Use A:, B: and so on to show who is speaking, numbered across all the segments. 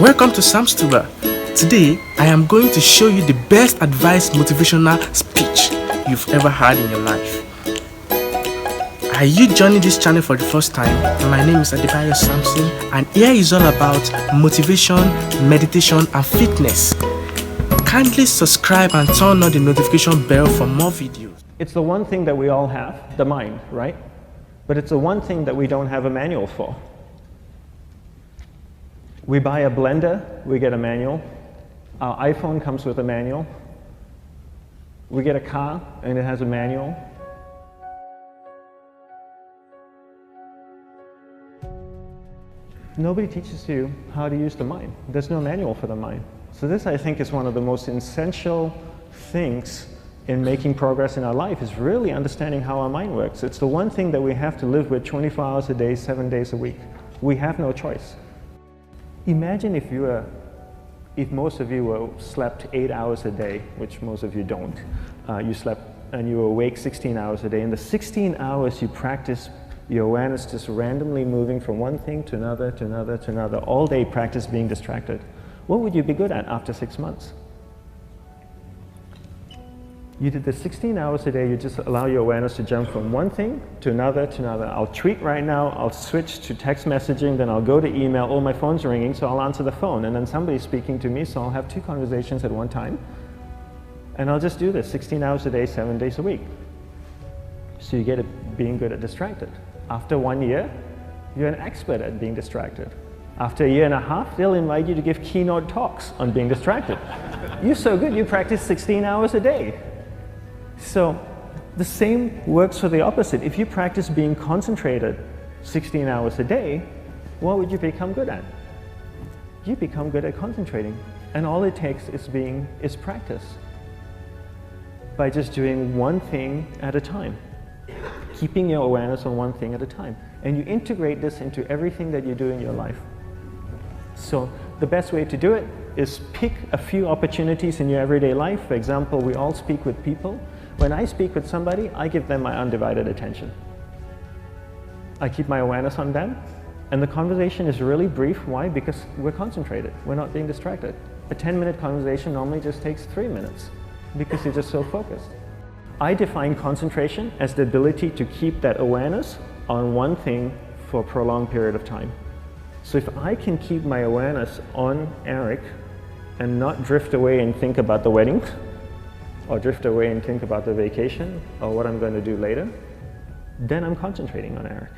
A: Welcome to Sam's Tuber. Today, I am going to show you the best advice motivational speech you've ever had in your life. Are you joining this channel for the first time? My name is Adebayo Samson, and here is all about motivation, meditation, and fitness. Kindly subscribe and turn on the notification bell for more videos.
B: It's the one thing that we all have, the mind, right? But it's the one thing that we don't have a manual for. We buy a blender, we get a manual. Our iPhone comes with a manual. We get a car and it has a manual. Nobody teaches you how to use the mind. There's no manual for the mind. So this, I think, is one of the most essential things in making progress in our life, is really understanding how our mind works. It's the one thing that we have to live with 24 hours a day, 7 days a week. We have no choice. Imagine if most of you slept 8 hours a day, which most of you don't. You slept and you were awake 16 hours a day. In the 16 hours you practice your awareness just randomly moving from one thing to another, to another, to another, all day practice being distracted. What would you be good at after 6 months? You did the 16 hours a day, you just allow your awareness to jump from one thing to another to another. I'll tweet right now, I'll switch to text messaging, then I'll go to email. Oh, my phone's ringing, so I'll answer the phone. And then somebody's speaking to me, so I'll have 2 conversations at one time. And I'll just do this 16 hours a day, 7 days a week. So you get it being good at distracted. After 1 year, you're an expert at being distracted. After a year and a half, they'll invite you to give keynote talks on being distracted. You're so good, you practice 16 hours a day. So the same works for the opposite. If you practice being concentrated 16 hours a day, what would you become good at? You become good at concentrating. And all it takes is practice. By just doing one thing at a time. Keeping your awareness on one thing at a time. And you integrate this into everything that you do in your life. So the best way to do it is pick a few opportunities in your everyday life. For example, we all speak with people. When I speak with somebody, I give them my undivided attention. I keep my awareness on them, and the conversation is really brief. Why? Because we're concentrated. We're not being distracted. A 10-minute conversation normally just takes 3 minutes because you're just so focused. I define concentration as the ability to keep that awareness on one thing for a prolonged period of time. So if I can keep my awareness on Eric and not drift away and think about the wedding, or drift away and think about the vacation, or what I'm going to do later, then I'm concentrating on Eric.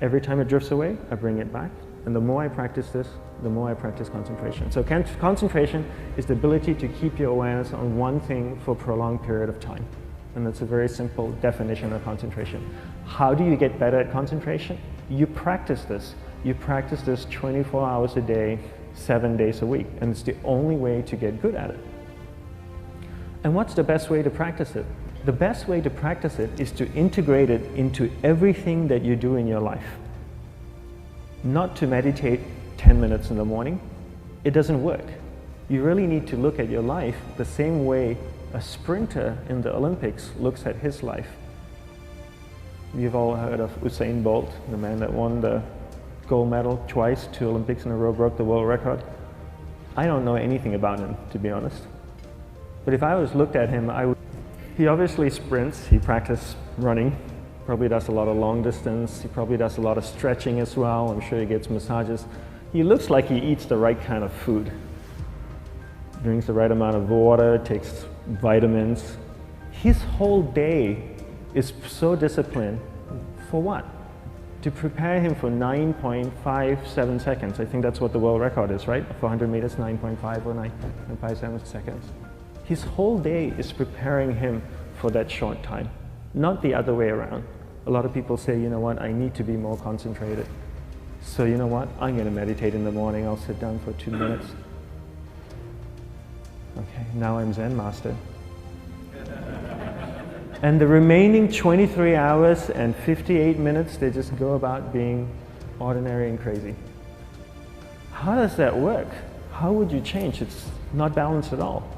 B: Every time it drifts away, I bring it back. And the more I practice this, the more I practice concentration. So concentration is the ability to keep your awareness on one thing for a prolonged period of time. And that's a very simple definition of concentration. How do you get better at concentration? You practice this. You practice this 24 hours a day, 7 days a week. And it's the only way to get good at it. And what's the best way to practice it? The best way to practice it is to integrate it into everything that you do in your life. Not to meditate 10 minutes in the morning. It doesn't work. You really need to look at your life the same way a sprinter in the Olympics looks at his life. You've all heard of Usain Bolt, the man that won the gold medal twice, 2 Olympics in a row, broke the world record. I don't know anything about him, to be honest. But if I was looked at him, he obviously sprints, he practices running, probably does a lot of long distance, he probably does a lot of stretching as well, I'm sure he gets massages. He looks like he eats the right kind of food. Drinks the right amount of water, takes vitamins. His whole day is so disciplined. For what? To prepare him for 9.57 seconds. I think that's what the world record is, right? For 100 meters, 9.5 or 9.57 seconds. His whole day is preparing him for that short time, not the other way around. A lot of people say, you know what, I need to be more concentrated. So you know what, I'm going to meditate in the morning, I'll sit down for 2 minutes. Okay, now I'm Zen master. And the remaining 23 hours and 58 minutes, they just go about being ordinary and crazy. How does that work? How would you change? It's not balanced at all.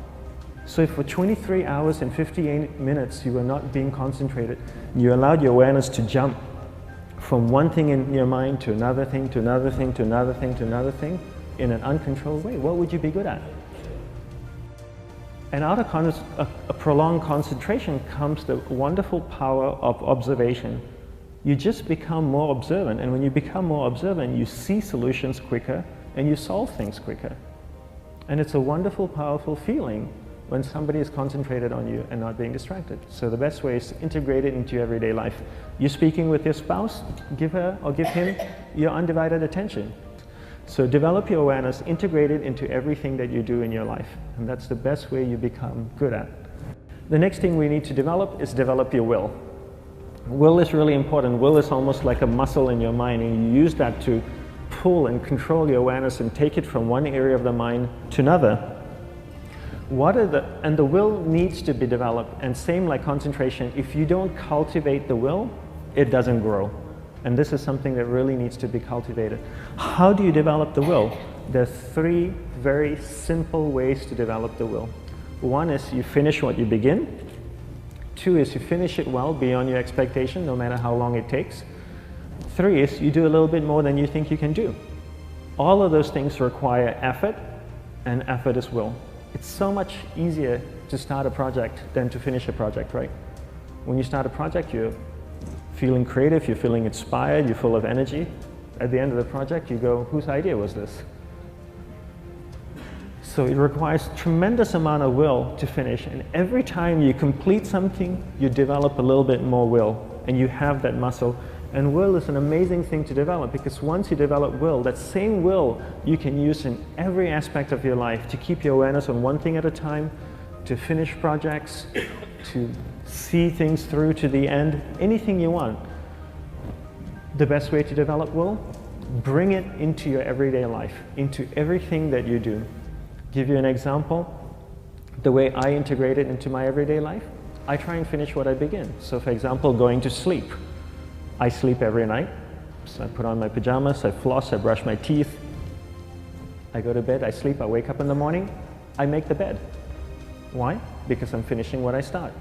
B: So if for 23 hours and 58 minutes you were not being concentrated, you allowed your awareness to jump from one thing in your mind to another thing, to another thing, to another thing, to another thing in an uncontrolled way, what would you be good at? And out of a prolonged concentration comes the wonderful power of observation. You just become more observant, and when you become more observant, you see solutions quicker and you solve things quicker. And it's a wonderful, powerful feeling when somebody is concentrated on you and not being distracted. So the best way is to integrate it into your everyday life. You're speaking with your spouse, give her or give him your undivided attention. So develop your awareness, integrate it into everything that you do in your life. And that's the best way you become good at. The next thing we need to develop is develop your will. Will is really important. Will is almost like a muscle in your mind, and you use that to pull and control your awareness and take it from one area of the mind to another. And the will needs to be developed, and same like concentration, if you don't cultivate the will, it doesn't grow. And this is something that really needs to be cultivated. How do you develop the will? There's 3 very simple ways to develop the will. 1 is you finish what you begin. 2 is you finish it well beyond your expectation, no matter how long it takes. 3 is you do a little bit more than you think you can do. All of those things require effort, and effort is will. It's so much easier to start a project than to finish a project, right? When you start a project, you're feeling creative, you're feeling inspired, you're full of energy. At the end of the project, you go, whose idea was this? So it requires tremendous amount of will to finish, and every time you complete something, you develop a little bit more will, and you have that muscle. And will is an amazing thing to develop, because once you develop will, that same will you can use in every aspect of your life to keep your awareness on one thing at a time, to finish projects, to see things through to the end, anything you want. The best way to develop will? Bring it into your everyday life, into everything that you do. Give you an example, the way I integrate it into my everyday life, I try and finish what I begin. So for example, going to sleep. I sleep every night, so I put on my pajamas, I floss, I brush my teeth, I go to bed, I sleep, I wake up in the morning, I make the bed. Why? Because I'm finishing what I start.